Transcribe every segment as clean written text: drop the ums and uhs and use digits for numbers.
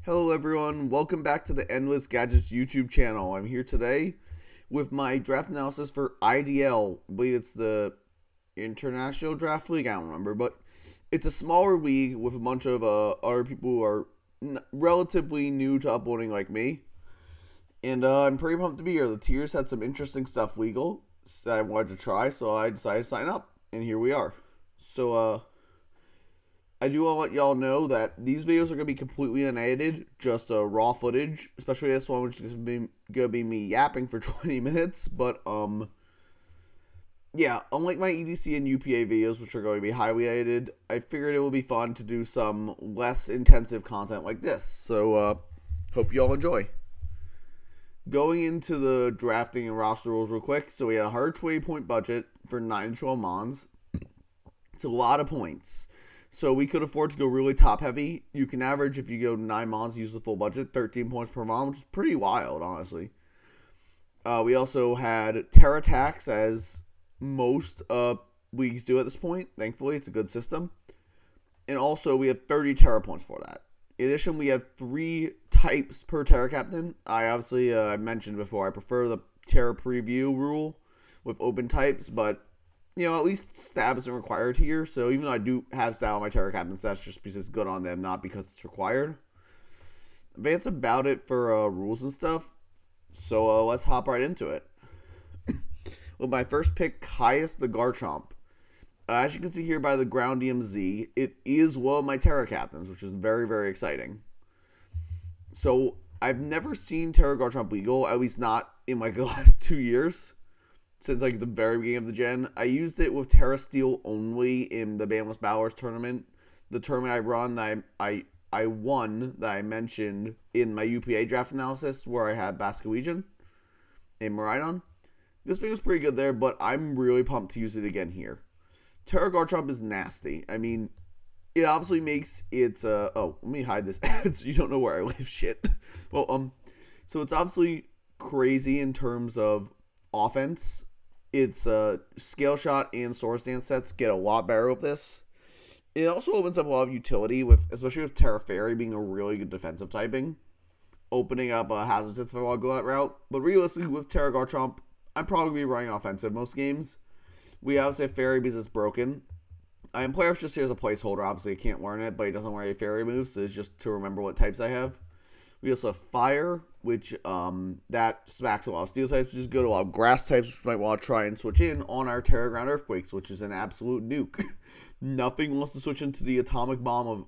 Hello everyone, welcome back to the EndlessGadgets YouTube channel. I'm here today with my draft analysis for IDL. I believe it's the International Draft League, I don't remember, but it's a smaller league with a bunch of other people who are relatively new to uploading like me. And I'm pretty pumped to be here. The tiers had some interesting stuff legal that I wanted to try, so I decided to sign up, and here we are. So, I do want to let y'all know that these videos are going to be completely unedited, just raw footage, especially this one, which is going to be me yapping for 20 minutes, but, yeah, unlike my EDC and UPA videos, which are going to be highly edited, I figured it would be fun to do some less intensive content like this, so, hope y'all enjoy. Going into the drafting and roster rules real quick, so we had a 120 point budget for 9 to 12 mons. It's a lot of points. So we could afford to go really top heavy. You can average, if you go 9 mons, use the full budget, 13 points per mon, which is pretty wild, honestly. We also had TERA tax, as most leagues do at this point. Thankfully, it's a good system. And also, we have 30 TERA points for that. In addition, we have 3 types per TERA captain. I mentioned before, I prefer the TERA preview rule with open types, but at least stab isn't required here. So even though I do have stab on my TERA captains, that's just because it's good on them, not because it's required. But that's about it for rules and stuff. So let's hop right into it. With my first pick, Caius the Garchomp. As you can see here by the ground DMZ, it is one of my TERA captains, which is very, very exciting. So I've never seen TERA Garchomp legal, at least not in like the last 2 years. Since like the very beginning of the gen. I used it with TERA Steel only in the Banless Bowers tournament. The tournament I run that I won that I mentioned in my UPA draft analysis where I had Basculegion and Miraidon. This thing was pretty good there, but I'm really pumped to use it again here. TERA Garchomp is nasty. I mean, it obviously makes its let me hide this ad so you don't know where I live. Shit. Well, so it's obviously crazy in terms of offense. Its scale shot and Swords Dance sets get a lot better with this. It also opens up a lot of utility, especially with TERA Fairy being a really good defensive typing, opening up hazard sets if I want to go that route. But realistically, with TERA Garchomp, I'm probably going to be running offensive most games. We obviously have Fairy because it's broken. Player just here as a placeholder. Obviously, I can't learn it, but he doesn't learn any Fairy moves, so it's just to remember what types I have. We also have Fire, which that smacks a lot of Steel types, which is good. A lot of Grass types, which we might want to try and switch in on our Terra Ground Earthquakes, which is an absolute nuke. Nothing wants to switch into the Atomic Bomb of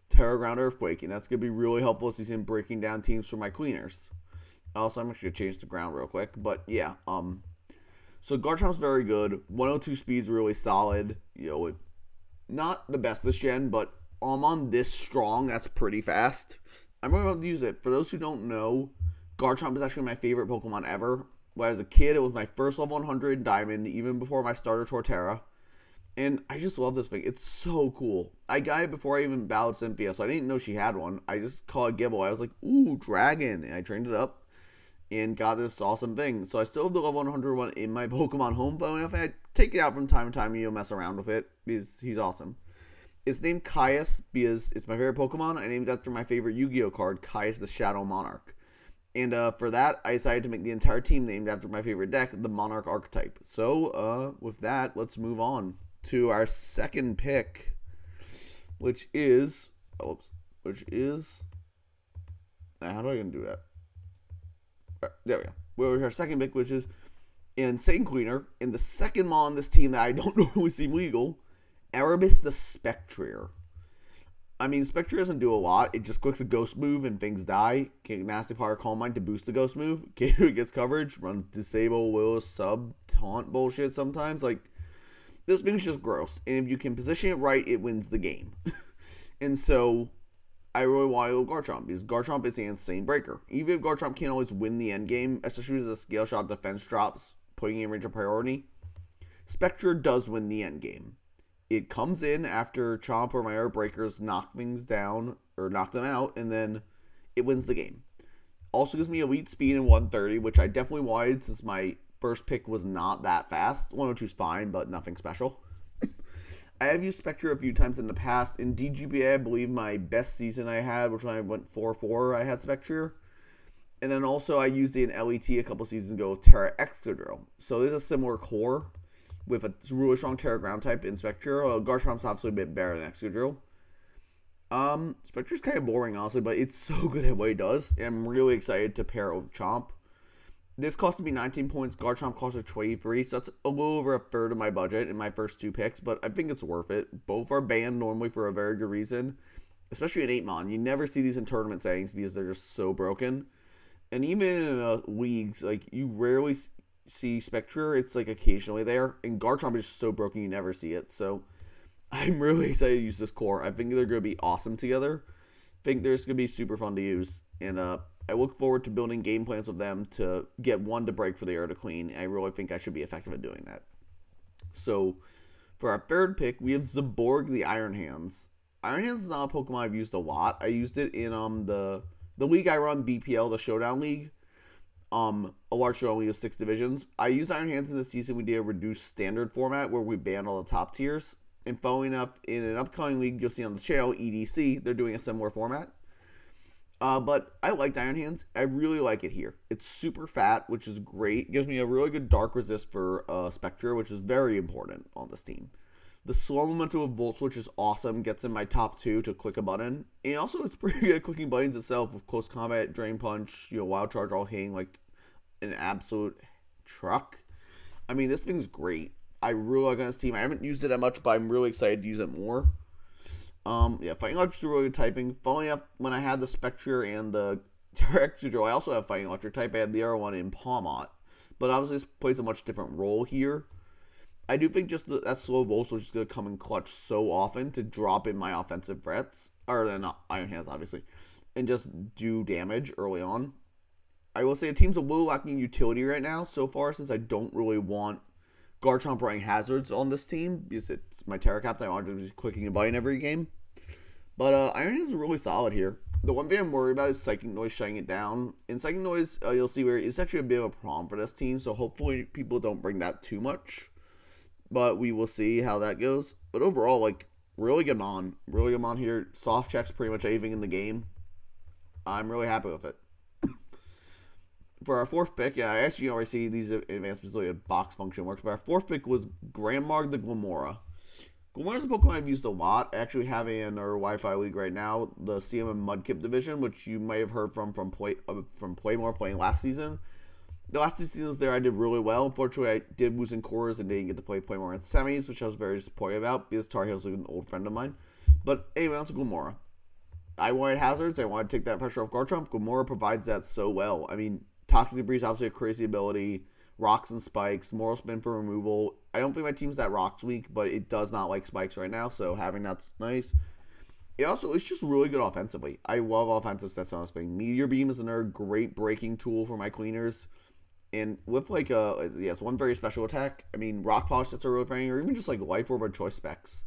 Terra Ground Earthquake, and that's going to be really helpful as he's in breaking down teams for my Queeners. Also, I'm actually going to change the ground real quick, but yeah. So Garchomp's very good. 102 speed's really solid. Not the best this gen, but on this strong, that's pretty fast. I'm going to have to use it. For those who don't know, Garchomp is actually my favorite Pokemon ever. When I was a kid, it was my first level 100 Diamond, even before my starter Torterra. And I just love this thing. It's so cool. I got it before I even bowed Cynthia, so I didn't know she had one. I just called it Gibble. I was like, ooh, Dragon. And I trained it up and got this awesome thing. So I still have the level 100 one in my Pokemon home phone. If I take it out from time to time, mess around with it because he's awesome. It's named Caius because it's my favorite Pokemon. I named it after my favorite Yu-Gi-Oh card, Caius the Shadow Monarch. And for that, I decided to make the entire team named after my favorite deck, the Monarch archetype. So with that, let's move on to our second pick, which is... how do I even do that? There we go. Well, our second pick, which is Insane Queener. And the second mon on this team that I don't normally seem legal... Erebus the Spectrier. I mean, Spectrier doesn't do a lot. It just clicks a ghost move and things die. Nasty Power Calm Mind to boost the ghost move. It gets coverage. Runs Disable, Will, Sub, Taunt bullshit sometimes. Like, this thing's just gross. And if you can position it right, it wins the game. And so, I really want to go Garchomp because Garchomp is an insane breaker. Even if Garchomp can't always win the end game, especially as the scale shot defense drops, putting in range of priority, Spectrier does win the end game. It comes in after Chomp or my Air Breakers knock things down or knock them out, and then it wins the game. Also gives me elite speed in 130, which I definitely wanted since my first pick was not that fast. 102 is fine, but nothing special. I have used Spectre a few times in the past. In DGBA, I believe my best season I had, which when I went 4-4, I had Spectre. And then also I used it in LET a couple seasons ago with TERA Excadrill. So there's a similar core with a really strong TERA ground type in Spectre. Garchomp's obviously a bit better than Excadrill. Spectre's kind of boring, honestly, but it's so good at what it does. And I'm really excited to pair it with Chomp. This costed me 19 points. Garchomp costed 23, so that's a little over a third of my budget in my first 2 picks, but I think it's worth it. Both are banned normally for a very good reason, especially in 8-mon. You never see these in tournament settings because they're just so broken. And even in leagues, like, you rarely see Spectre. It's like occasionally there, and Garchomp is just so broken you never see it. So I'm really excited to use this core. I think they're going to be awesome together. I think they're just going to be super fun to use. And I look forward to building game plans with them to get one to break for the Air to Queen. I really think I should be effective at doing that. So for our third pick, we have Zaborg the Iron Hands. Iron Hands is not a Pokemon I've used a lot. I used it in the league I run, BPL, the Showdown League. A large showdown league of 6 divisions. I used Iron Hands in the season. We did a reduced standard format where we banned all the top tiers. And following up, in an upcoming league you'll see on the channel, EDC, they're doing a similar format. But I liked Iron Hands. I really like it here. It's super fat, which is great. It gives me a really good dark resist for Spectre, which is very important on this team. The slow momentum of Volt Switch is awesome. Gets in my top 2 to click a button. And also it's pretty good at clicking buttons itself with Close Combat, Drain Punch, Wild Charge all hitting like an absolute truck. I mean, this thing's great. I really like on this team. I haven't used it that much, but I'm really excited to use it more. Fighting Electric is really good typing. Following up, when I had the Spectre and the TERA Excadrill, I also have Fighting Electric type. I had the other one in Palmot. But obviously, this plays a much different role here. I do think just that slow Volt Switch is going to come in clutch so often to drop in my offensive threats. Or then not Iron Hands, obviously. And just do damage early on. I will say the team's a little lacking utility right now so far, since I don't really want Garchomp running hazards on this team because it's my Terra Captain. I want to be clicking and biting every game. But Iron Hands is really solid here. The one thing I'm worried about is Psychic Noise shutting it down. In Psychic Noise, you'll see where it's actually a bit of a problem for this team, so hopefully people don't bring that too much. But we will see how that goes. But overall, like, really good mon. Really good mon here. Soft checks pretty much anything in the game. I'm really happy with it. For our fourth pick, I actually you already see these advancements the way a box function works, but our fourth pick was Grandmarg the Glimmora. Glimmora is a Pokemon I've used a lot. I actually have it in our Wi-Fi league right now, the CMM Mudkip division, which you may have heard from Playmore playing last season. The last 2 seasons there I did really well. Unfortunately, I did lose in quarters and didn't get to play Playmore in semis, which I was very disappointed about because Tar Heel's an old friend of mine. But anyway, on to Glimmora. I wanted hazards. I wanted to take that pressure off Garchomp. Glimmora provides that so well. I mean, Toxic Debris is obviously a crazy ability. Rocks and Spikes, Moral Spin for removal. I don't think my team's that Rocks weak, but it does not like Spikes right now, so having that's nice. It's just really good offensively. I love offensive sets on this thing. Meteor Beam is another great breaking tool for my Queeners. And with it's one very special attack. I mean, Rock Polish sets are really funny, or even just like Life Orb or Choice Specs.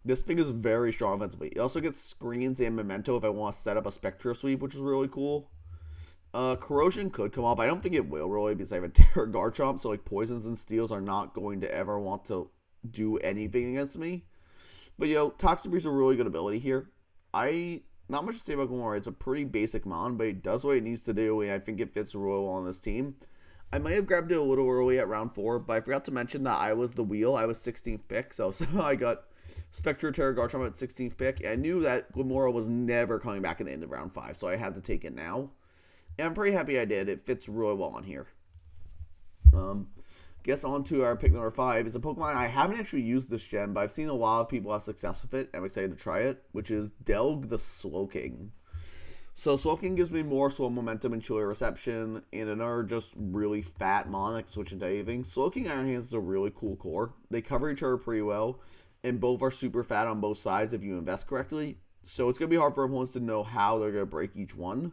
This thing is very strong offensively. It also gets Screens and Memento if I want to set up a Spectra sweep, which is really cool. Corrosion could come up. I don't think it will really because I have a Terra Garchomp, so like Poisons and Steels are not going to ever want to do anything against me. But Toxic Breeze is a really good ability here. Not much to say about Glimmora. It's a pretty basic mon, but it does what it needs to do, and I think it fits really well on this team. I might have grabbed it a little early at round 4, but I forgot to mention that I was the wheel. I was 16th pick, so I got Spectre Terra Garchomp at 16th pick. And I knew that Glimmora was never coming back at the end of round 5, so I had to take it now. And I'm pretty happy I did. It fits really well on here. Guess on to our pick number 5 is a Pokemon I haven't actually used this gen, but I've seen a lot of people have success with it. I'm excited to try it, which is Delg the Slowking. So Slowking gives me more slow momentum and chilly reception, and another just really fat mon that can switch into anything. Slowking Iron Hands is a really cool core. They cover each other pretty well, and both are super fat on both sides if you invest correctly. So it's going to be hard for opponents to know how they're going to break each one.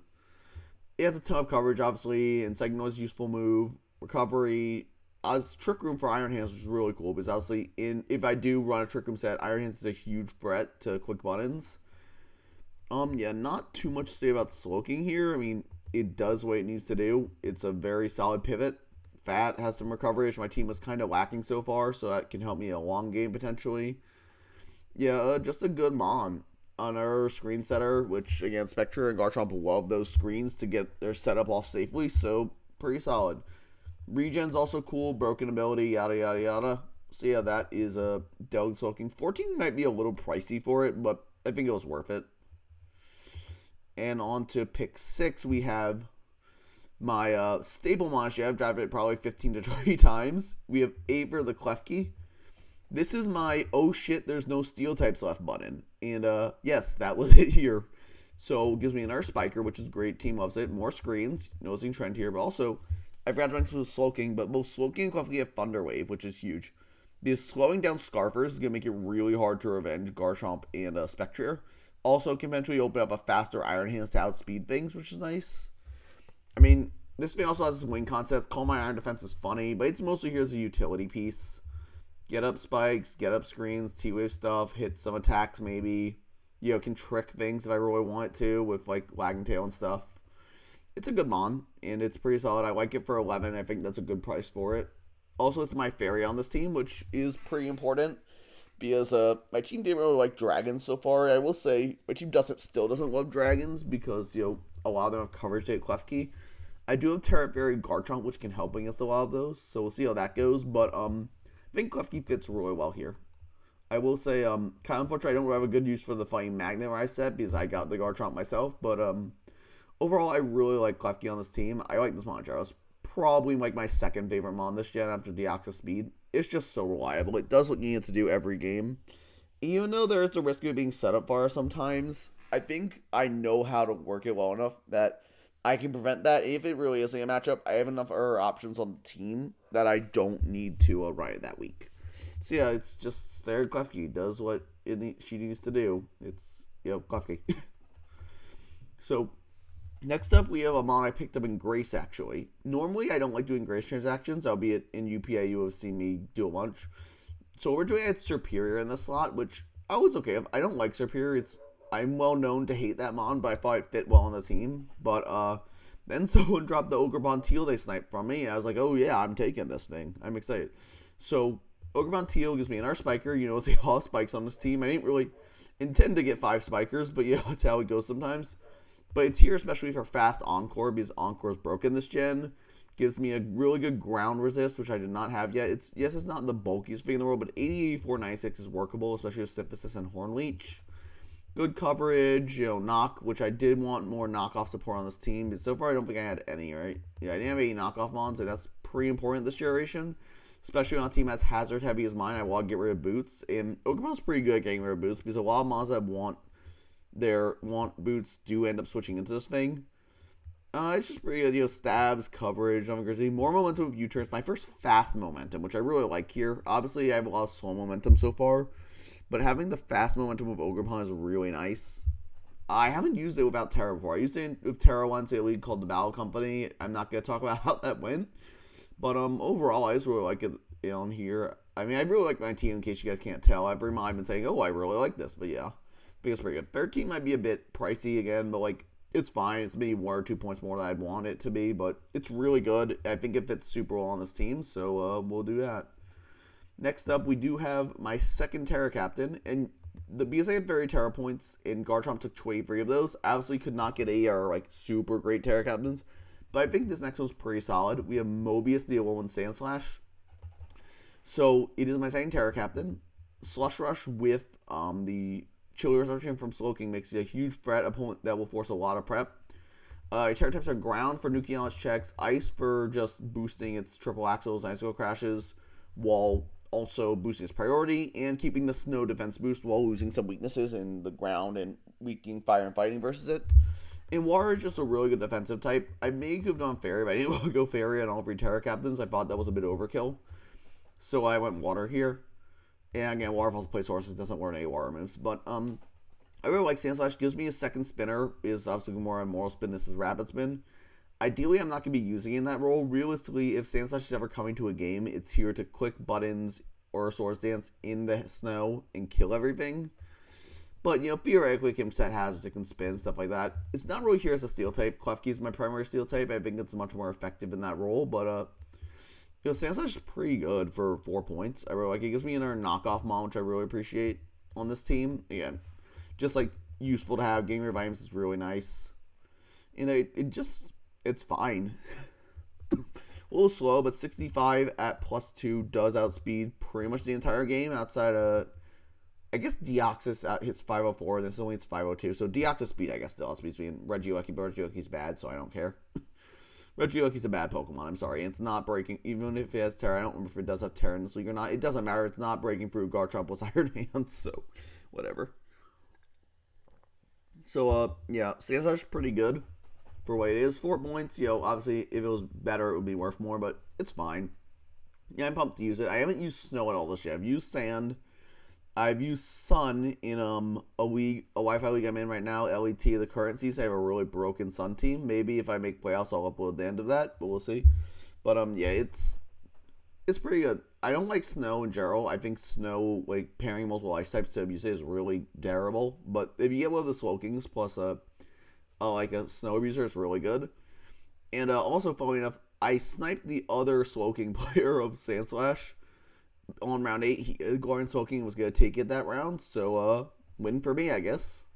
It has a ton of coverage, obviously, and Psychic Noise is a useful move. Recovery, as Trick Room for Iron Hands, which is really cool, because obviously, if I do run a Trick Room set, Iron Hands is a huge threat to quick buttons. Not too much to say about Slowking here. I mean, it does what it needs to do. It's a very solid pivot. Fat, has some recovery, which my team was kind of lacking so far, so that can help me in a long game, potentially. Yeah, just a good mon. On our screen setter, which again, Spectre and Garchomp love those screens to get their setup off safely, so pretty solid. Regen's also cool, broken ability, yada yada yada. So yeah, that is a Delg Soaking. 14 might be a little pricey for it, but I think it was worth it. And on to pick 6, we have my stable Monster. I've driven it probably 15 to 20 times. We have Aver the Klefki. This is my oh shit, there's no steel types left button. And yes, that was it here. So it gives me an Earth Spiker, which is great. Team loves it. More screens. Noticing trend here. But also, I forgot to mention with Slowking, but both Slowking and Klefki have Thunder Wave, which is huge. Because slowing down Scarfers is going to make it really hard to revenge Garchomp and Spectre. Also, can eventually open up a faster Iron Hands to outspeed things, which is nice. I mean, this thing also has this wing concept. Call My Iron Defense is funny, but it's mostly here as a utility piece. Get up spikes, get up screens, T-Wave stuff, hit some attacks maybe. You know, can trick things if I really want it to with like Wagging Tail and stuff. It's a good mon, and it's pretty solid. I like it for 11. I think that's a good price for it. Also, it's my fairy on this team, which is pretty important because my team didn't really like dragons so far. I will say my team still doesn't love dragons because, you know, a lot of them have coverage to Klefki. I do have TERA Fairy Garchomp, which can help against a lot of those, so we'll see how that goes. But I think Klefki fits really well here. I will say, kind of unfortunately, I don't have a good use for the Fighting Magnemite set because I got the Garchomp myself. But overall, I really like Klefki on this team. I like this Monster. It's probably like my second favorite mon this gen after Deoxys Speed. It's just so reliable. It does what you need it to do every game. Even though there is the risk of it being set up far sometimes, I think I know how to work it well enough that I can prevent that. If it really isn't a matchup, I have enough other options on the team that I don't need to run it that week. So yeah, it's just Standard Klefki does what she needs to do. It's, you know, Klefki. So next up, we have a mon I picked up in Grace, actually. Normally, I don't like doing Grace transactions, albeit in UPA you have seen me do a bunch. So originally I had Serperior in the slot, which I was okay with. I don't like Serperior. I'm well known to hate that mon, but I thought it fit well on the team. But then someone dropped the Ogremon Teal they sniped from me, and I was like, oh yeah, I'm taking this thing. I'm excited. So Ogremon Teal gives me an Earth Spiker. You know, see all spikes on this team. I didn't really intend to get 5 spikers, but yeah, that's how it goes sometimes. But it's here especially for fast Encore, because Encore is broken this gen. Gives me a really good ground resist, which I did not have yet. It's not the bulkiest thing in the world, but 80, 84, 96 is workable, especially with Synthesis and Horn Leech. Good coverage, you know, knock, which I did want more knockoff support on this team, but so far I don't think I had any, right? Yeah, I didn't have any knockoff mons, and that's pretty important this generation. Especially on a team as hazard heavy as mine, I want to get rid of boots. And Ogermon's pretty good at getting rid of boots, because a lot of mons that want boots do end up switching into this thing. It's just pretty good, you know, stabs, coverage, Grizzly, more momentum with U-turns. My first fast momentum, which I really like here. Obviously, I have a lot of slow momentum so far, but having the fast momentum with Ogremon is really nice. I haven't used it without TERA before. I used it with TERA once in a league called the Battle Company. I'm not going to talk about how that went, but overall, I just really like it, you know, here. I mean, I really like my team, in case you guys can't tell. Every month I've been saying, oh, I really like this, but yeah, I think it's pretty good. Third team might be a bit pricey again, but like, it's fine. It's maybe 1 or 2 points more than I'd want it to be, but it's really good. I think it fits super well on this team, so we'll do that. Next up, we do have my second TERA captain, and because I had very TERA points, and Garchomp took 23 of those, I obviously could not get like super great TERA captains, but I think this next one's pretty solid. We have Mobius the Alolan Sandslash. So it is my second TERA captain. Slush Rush with the Chilly Reception from Slowking makes it a huge threat opponent that will force a lot of prep. Terra types are Ground for nuking on its checks, Ice for just boosting its triple axles and icicle crashes, while also boosting its priority, and keeping the snow defense boost while losing some weaknesses in the ground and weakening fire and fighting versus it. And Water is just a really good defensive type. I may have gone Fairy, but I didn't want to go Fairy on all 3 Terra captains. I thought that was a bit overkill. So I went Water here. And again, Waterfalls play sources, doesn't learn any water moves. But I really like Sandslash. Gives me a second spinner. Is obviously more on Moral Spin. This is Rapid Spin. Ideally, I'm not going to be using it in that role. Realistically, if Sandslash is ever coming to a game, it's here to click buttons or a Swords Dance in the snow and kill everything. But, you know, theoretically, it can set hazards, it can spin, stuff like that. It's not really here as a steel type. Klefki is my primary steel type. I think it's much more effective in that role. But, you know, Sandslash is pretty good for 4 points. I really like it. It gives me another knockoff mon, which I really appreciate. on this team. Again, just like useful to have. Game revives is really nice. And it's fine. A little slow, but 65 at +2 does outspeed pretty much the entire game outside of, I guess, Deoxys hits 504, and this only hits 502. So Deoxys speed, I guess, still outspeeds me. And Regieleki, but Regieki's bad, so I don't care. Regieki's a bad Pokemon, I'm sorry. It's not breaking, even if it has TERA. I don't remember if it does have TERA in this league or not. It doesn't matter. It's not breaking through Garchomp with Iron Hands, so whatever. So, yeah, Sandslash's pretty good for what it is. 4 points, obviously, if it was better, it would be worth more, but it's fine. Yeah, I'm pumped to use it. I haven't used Snow at all this year. I've used Sand. I've used Sun in a Wi-Fi league I'm in right now, LET, the current season. I have a really broken Sun team. Maybe if I make playoffs, I'll upload the end of that, but we'll see. But, yeah, it's pretty good. I don't like Snow in general. I think Snow, like, pairing multiple ice types to abuse it is really terrible. But if you get one of the Slowkings plus like a Snow abuser, it's really good. And also, funny enough, I sniped the other Slowking player of Sandslash on round 8. Gordon Slowking was going to take it that round, so win for me, I guess.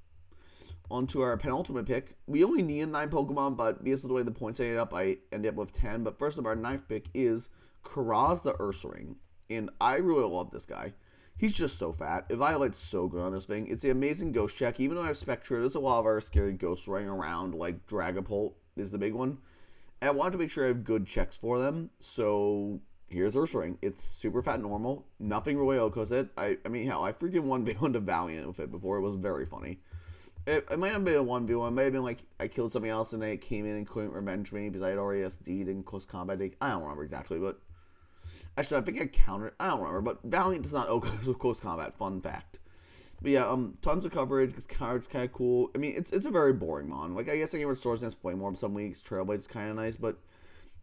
On to our penultimate pick. We only need 9 Pokemon, but because of the way the points ended up, I ended up with 10. But first of our 9th pick is Karaz the Ursaring, and I really love this guy. He's just so fat. Evaluate's so good on this thing. It's an amazing ghost check. Even though I have Spectra, there's a lot of our scary ghosts running around, like Dragapult is the big one. And I wanted to make sure I have good checks for them, so here's Ursaring. It's super fat normal. Nothing really OHKOs it. I mean, hell, I freaking 1v1 to Valiant with it before. It was very funny. It might not have been a 1v1. It might have been like I killed somebody else and they came in and couldn't revenge me because I had already SD'd in close combat. I don't remember exactly, but actually, I think I countered. I don't remember, but Valiant does not OHKOs with close combat. Fun fact. But yeah, tons of coverage. This card's kind of cool. I mean, it's a very boring mon. Like, I guess I can restore Swords Dance Flame Orb some weeks. Trailblaze is kind of nice, but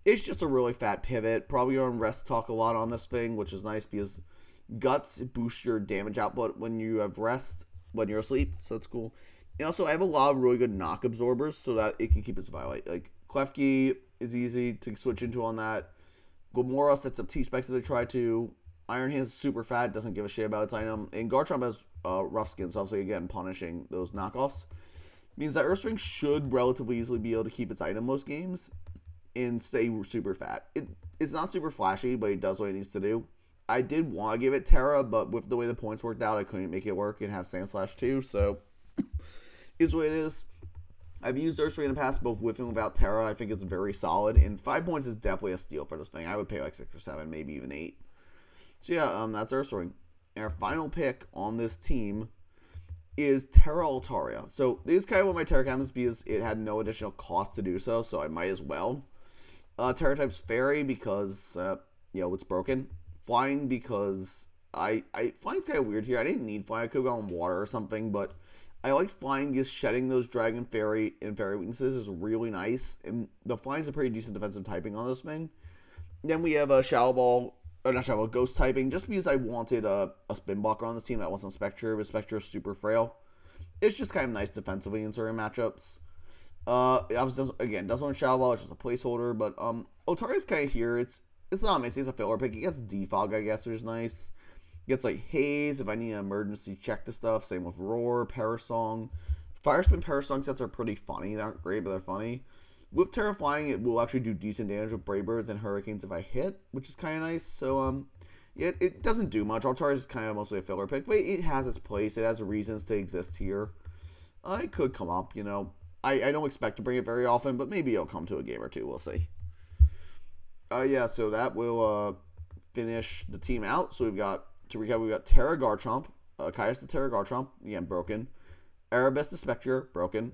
it's just a really fat pivot. Probably on rest talk a lot on this thing, which is nice because Guts boosts your damage output when you have rest, when you're asleep, so that's cool. And also, I have a lot of really good knock absorbers so that it can keep its Violate. Like, Klefki is easy to switch into on that. Gomora sets up T-Specs if they try to. Iron Hands is super fat, doesn't give a shit about its item. And Garchomp has rough skin, so obviously, again, punishing those knockoffs. Means that Ursaring should relatively easily be able to keep its item most games and stay super fat. It's not super flashy, but it does what it needs to do. I did want to give it TERA, but with the way the points worked out, I couldn't make it work and have Sandslash too, so is what it is. I've used Ursaring in the past, both with and without TERA. I think it's very solid, and 5 points is definitely a steal for this thing. I would pay like 6 or 7, maybe even 8. So yeah, that's Ursaring. And our final pick on this team is TERA Altaria. So this is kind of what my TERA cabinets because it had no additional cost to do so, so I might as well. TERA type's Fairy because, it's broken. Flying because flying's kind of weird here. I didn't need flying. I could have gone water or something, but I like flying because shedding those Dragon, Fairy, and Fairy weaknesses is really nice. And the flying's a pretty decent defensive typing on this thing. Then we have a Ghost typing, just because I wanted a spin blocker on this team that wasn't Spectre, but Spectre is super frail. It's just kind of nice defensively in certain matchups. Again, doesn't want Shadow Ball, it's just a placeholder, but Otari's kind of here. It's not amazing, it's a filler pick. It gets Defog, I guess, which is nice. It gets like Haze if I need an emergency check to stuff. Same with Roar, Parasong. Fire Spin Parasong sets are pretty funny. They aren't great, but they're funny. With TERA Flying, it will actually do decent damage with Brave Birds and Hurricanes if I hit, which is kind of nice. So, it doesn't do much. Altaria is kind of mostly a filler pick, but it has its place. It has reasons to exist here. It could come up, I don't expect to bring it very often, but maybe it'll come to a game or two. We'll see. So that will finish the team out. So to recap, we've got TERA Garchomp, Caius the TERA Garchomp, again, broken. Erebus the Spectre, broken.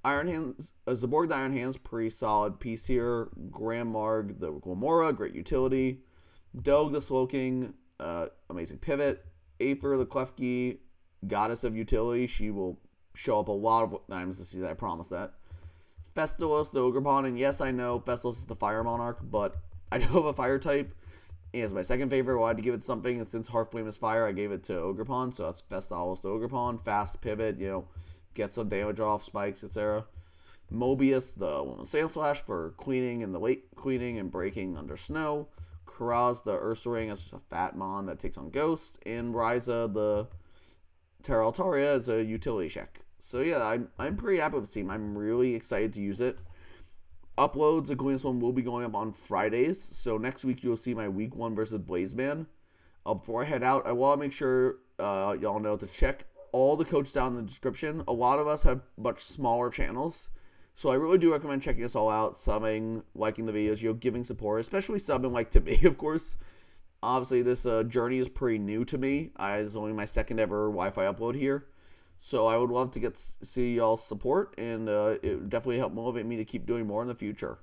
Iron Hands, Zaborg the Iron Hands, pretty solid piece here. Grandmarg the Gomora, great utility. Dog the Slowking, amazing pivot. Aether the Klefki, goddess of utility. She will show up a lot of times this season, I promise that. Festalos the Ogerpon, and yes, I know Festalos is the Fire Monarch, but I do have a Fire type. And it's my second favorite. I had to give it something, and since Hearthflame is Fire, I gave it to Ogerpon, so that's Festalos the Ogerpon. Fast pivot, get some damage off, spikes, etc. Mobius, the one with Sandslash for queening in the late queening and breaking under snow. Karaz, the Ursaring, that's just a fat mon that takes on Ghost. And Ryza, the TERA is a utility check. So yeah, I'm pretty happy with this team. I'm really excited to use it. Uploads, including this one, will be going up on Fridays. So next week you'll see my week 1 versus Blazeman. Before I head out, I want to make sure y'all know to check all the coaches down in the description. A lot of us have much smaller channels, so I really do recommend checking us all out, subbing, liking the videos, giving support, especially subbing like to me, of course. Obviously, this journey is pretty new to me. It's only my second ever Wi-Fi upload here. So I would love to see y'all's support, and it would definitely help motivate me to keep doing more in the future.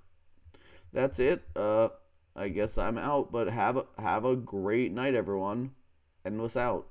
That's it. I guess I'm out, but have a great night, everyone. Endless out.